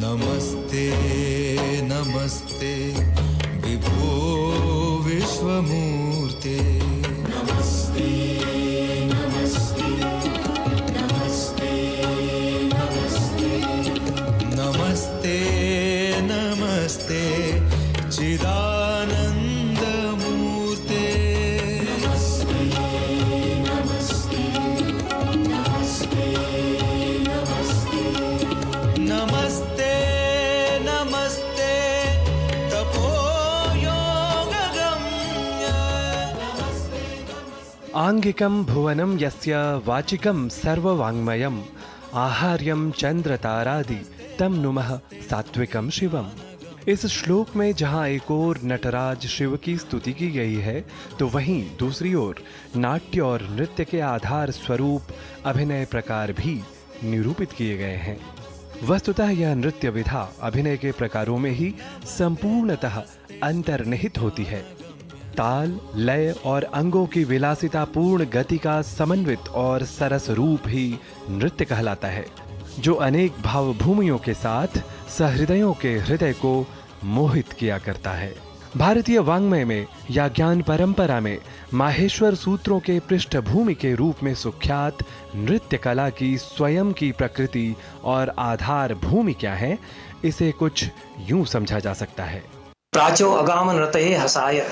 नमस्ते नमस्ते विभो विश्वमूर्ते नमस्ते नमस्ते नमस्ते नमस्ते नमस्ते नमस्ते चिदानंदमूर्ते नमस्ते नमस्ते नमस्ते नमस्ते नमस्ते नमस्ते तपोयोगगम्य आंगिकं भुवनं यस्य वाचिकं सर्ववाङ्मयम् आहार्यं चंद्रतारादि तम नुमः सात्विकं शिवम। इस श्लोक में जहाँ एक ओर नटराज शिव की स्तुति की गई है तो वहीं दूसरी ओर नाट्य और नृत्य के आधार स्वरूप अभिनय प्रकार भी निरूपित किए गए हैं। वस्तुतः यह नृत्य विधा अभिनय के प्रकारों में ही संपूर्णतः अंतर्निहित होती है। ताल, लय और अंगों की विलासितापूर्ण गति का समन्वित और सरस रूप ही नृत्य कहलाता है, जो अनेक भावभूमियों के साथ सहृदयों के हृदय को मोहित किया करता है। भारतीय वाङ्मय में या ज्ञान परंपरा में माहेश्वर सूत्रों के पृष्ठभूमि के रूप में सुख्यात नृत्य कला की स्वयं की प्रकृति और आधार भूमि क्या है, इसे कुछ यूं समझा जा सकता है। प्राचो अगाम नृत्ये हसाय।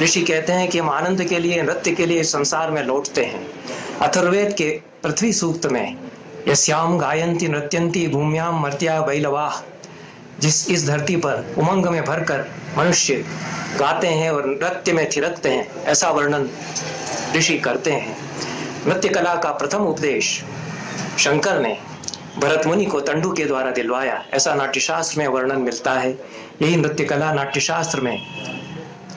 ऋषि कहते हैं कि हम आनंद के लिए, नृत्य के लिए संसार में लौटते हैं। अथर्ववेद के पृथ्वी सूक्त में यस्याम गायन्ति नृत्यन्ति भूम्याम मर्त्या बैलवाह, इस धरती पर उमंग में भरकर मनुष्य गाते हैं और नृत्य में थिरकते हैं, ऐसा वर्णन ऋषि करते हैं। नृत्य कला का प्रथम उपदेश शंकर ने भरत मुनि को तंडु के द्वारा दिलवाया, ऐसा नाट्यशास्त्र में वर्णन मिलता है। यही नृत्य कला नाट्यशास्त्र में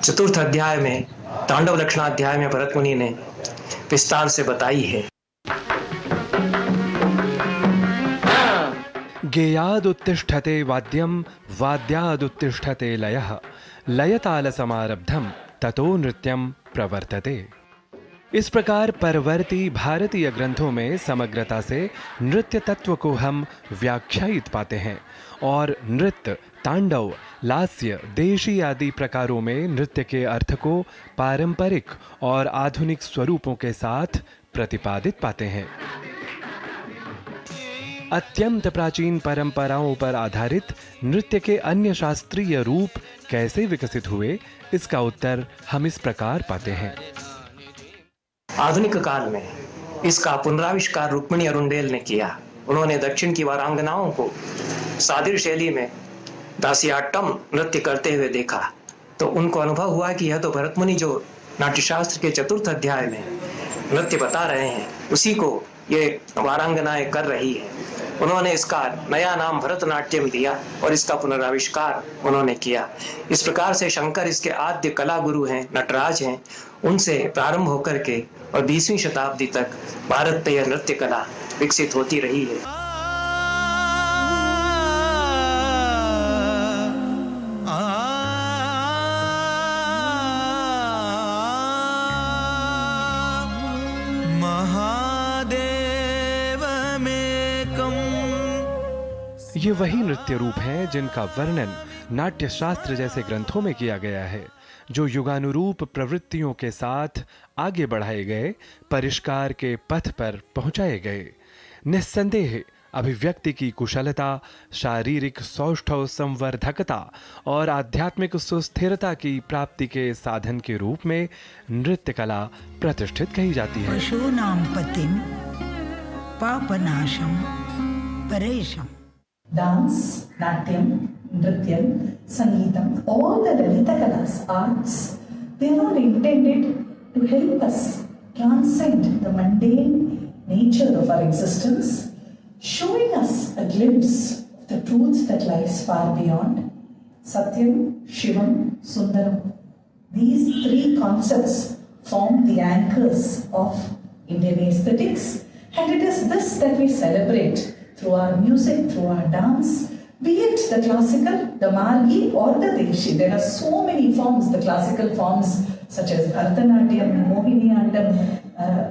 चतुर्थ अध्याय में तांडव लक्षणाध्याय में भरत मुनि ने विस्तार से बताई है। गेयादुत्तिष्ठते वाद्यं वाद्यादुत्तिष्ठते लयः लयताल समारब्धम ततो नृत्यम प्रवर्तते। इस प्रकार परवर्ती भारतीय ग्रंथों में समग्रता से नृत्य तत्व को हम व्याख्यायित पाते हैं और नृत्य, तांडव, लास्य, देशी आदि प्रकारों में नृत्य के अर्थ को पारंपरिक और आधुनिक स्वरूपों के साथ प्रतिपादित पाते हैं। अत्यंत प्राचीन परंपराओं पर आधारित नृत्य के अन्य शास्त्रीय रूप कैसे विकसित हुए, इसका उत्तर हम इस प्रकार पाते हैं। आधुनिक काल में इसका पुनराविष्कार रुक्मिणी अरुंडेल ने किया। उन्होंने दक्षिण की वारांगनाओं को सादिर शैली में दासियाट्टम नृत्य करते हुए देखा तो उनको अनुभव हुआ कि यह तो भरत मुनि जो नाट्यशास्त्र के चतुर्थ अध्याय में नृत्य बता रहे हैं उसी को ये वारांगनाएं कर रही है। उन्होंने इसका नया नाम भरतनाट्यम दिया और इसका पुनराविष्कार उन्होंने किया। इस प्रकार से शंकर इसके आद्य कला गुरु हैं, नटराज हैं। उनसे प्रारंभ होकर के और 20वीं शताब्दी तक भारत में यह नृत्य कला विकसित होती रही है। ये वही नृत्य रूप हैं जिनका वर्णन नाट्यशास्त्र जैसे ग्रंथों में किया गया है, जो युगानुरूप प्रवृत्तियों के साथ आगे बढ़ाए गए, परिष्कार के पथ पर पहुंचाए गए। निस्संदेह अभिव्यक्ति की कुशलता, शारीरिक सौष्ठव संवर्धकता और आध्यात्मिक सुस्थिरता की प्राप्ति के साधन के रूप में नृत्य कला प्रतिष्ठित कही जाती है। पशूनां पतिं पापनाशं परेशम। Dance, Natyam, Nrityam, Sangeetam, all the Lalita Kalas, arts, they are all intended to help us transcend the mundane nature of our existence, showing us a glimpse of the truth that lies far beyond. Satyam, Shivam, Sundaram. These three concepts form the anchors of Indian aesthetics, and it is this that we celebrate through our music, through our dance, be it the classical, the margi or the deshi. There are so many forms, the classical forms such as Bharatanatyam, Mohiniyattam,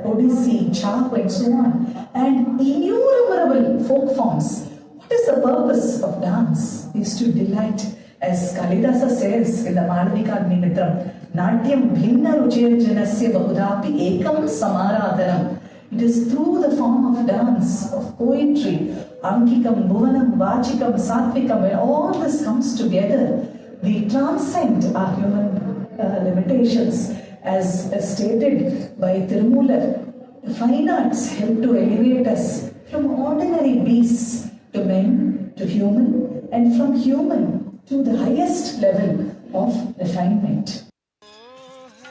Odissi, Chak and so on, and innumerable folk forms. What is the purpose of dance? Is to delight. As Kalidasa says in the Madhavikagnimitram, Natyam bhinna ruchirjanasya bahudapi ekam samaradhanam. It is through the form of dance, of poetry, Ankikam, Bhuvanam, Vachikam, Satvikam, when all this comes together, we transcend our human limitations. As stated by Tirumular, the fine arts help to elevate us from ordinary beasts to men, to human, and from human to the highest level of refinement.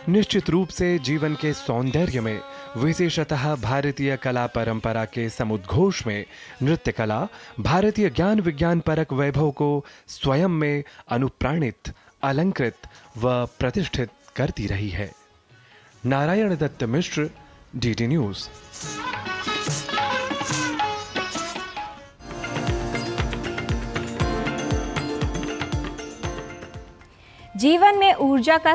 निश्चित रूप से जीवन के सौंदर्य में, विशेषतः भारतीय कला परंपरा के समुद्घोष में नृत्य कला भारतीय ज्ञान विज्ञान परक वैभव को स्वयं में अनुप्राणित, अलंकृत व प्रतिष्ठित करती रही है। नारायण दत्त मिश्र, डीडी न्यूज। जीवन में ऊर्जा का